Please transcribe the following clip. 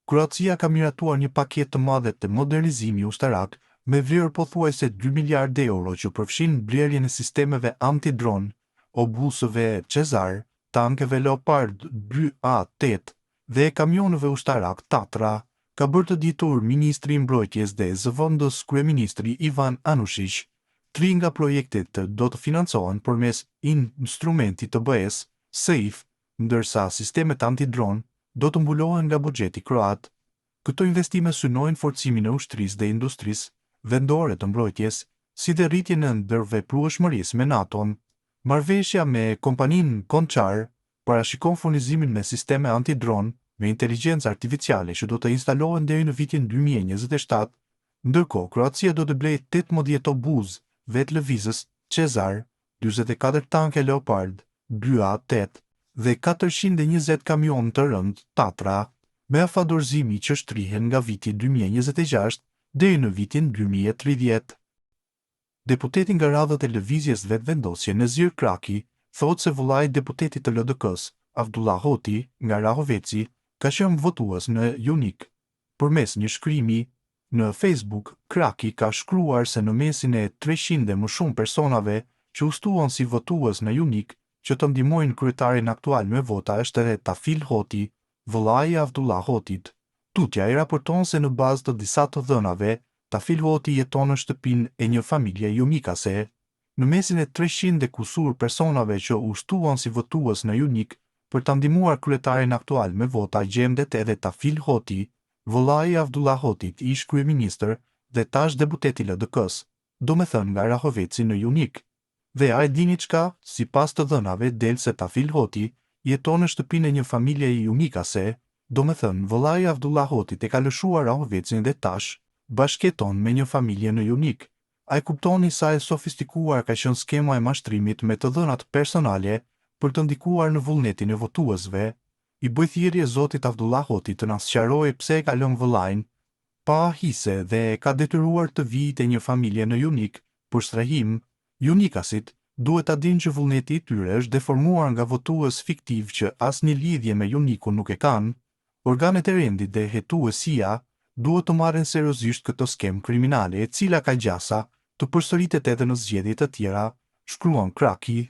Kroacia ka miratuar një paketë të madhe të modernizimi ushtarak me vlerë pothuajse 2 miliardë euro që përfshin blerjen e sistemeve anti-dron, obusëve Cezar, tankeve Leopard 2A8 dhe kamionëve ushtarak Tatra, ka bërë të ditur Ministri i Mbrojtjes dhe zëvendës Kryeministri Ivan Anushić. 3 nga projektet do të financohen përmes instrumentit të BE-s, SAFE, ndërsa sistemet anti-dron do të mbulohen nga buxheti kroat. Këto investime synojnë forcimin e ushtrisë dhe industrisë vendore të mbrojtjes, si dhe rritjen e ndërveprueshmërisë me NATO-n. Marrëveshja me kompaninë Konçar parashikon furnizimin me sisteme anti-dron me inteligjencë artificiale që do të instalohen deri në vitin 2027, ndërkohë Kroacia do të blejë 18 obuz vetlëvizës Cezar, 44 tanke Leopard 2A8 dhe 420 kamion të rënd Tatra, me afa dorëzimi që shtrihen nga viti 2026 deri në vitin 2030. Deputeti nga radhët e lëvizjes vetëvendosje Nezir Kraki thotë se vëllai i deputetit të LDK-s, Avdullah Hoti, nga Rahoveci, ka qenë votues në Junik. Përmes një shkrimi në Facebook, Kraki ka shkruar se në mesin e 300 dhe më shumë personave që u shtuan si votues në Junik, që të ndihmojnë kryetarin aktual me vota është edhe Tafil Hoti, vëllai i Avdullah Hotit. Tutja i raporton se në bazë të disa të dhënave, Tafil Hoti jeton në shtëpinë e një familje jumikase. Në mesin e 300 dhe kusur personave që u shtuan si votues në Junik për të ndihmuar kryetarin aktual me vota gjendet edhe Tafil Hoti, vëllai i Avdullah Hotit, ish kryeministër dhe tash deputet i LDK-s, domethënë nga Rahoveci në Junik. Dhe a e dini çka? Sipas të dhënave del se Tafil Hoti jeton në shtëpinë e një familje jumikase, domethënë vëllai i Avdullah Hotit e ka lëshuar Rahovecin dhe tash bashkëton me një familje në Junik. A e kuptoni sa e sofistikuar ka qenë skema e mashtrimit me të dhënat personale për të ndikuar në vullnetin e votuesve? I bëj thirrje zotit Avdullah Hoti të na sqarojë pse e ka lënë vëllain pa hise dhe e ka detyruar të vijë te një familje në Junik për strehim. Junikasit duhet ta dinë që vullneti i tyre është deformuar nga votues fiktiv që asnjë lidhje me Junikun nuk e kanë. Organet e rendit dhe hetuesia duhet të marrin seriozisht këtë skemë kriminale e cila ka gjasa të përsëritet edhe në zgjedhje të tjera, shkruan Kraki.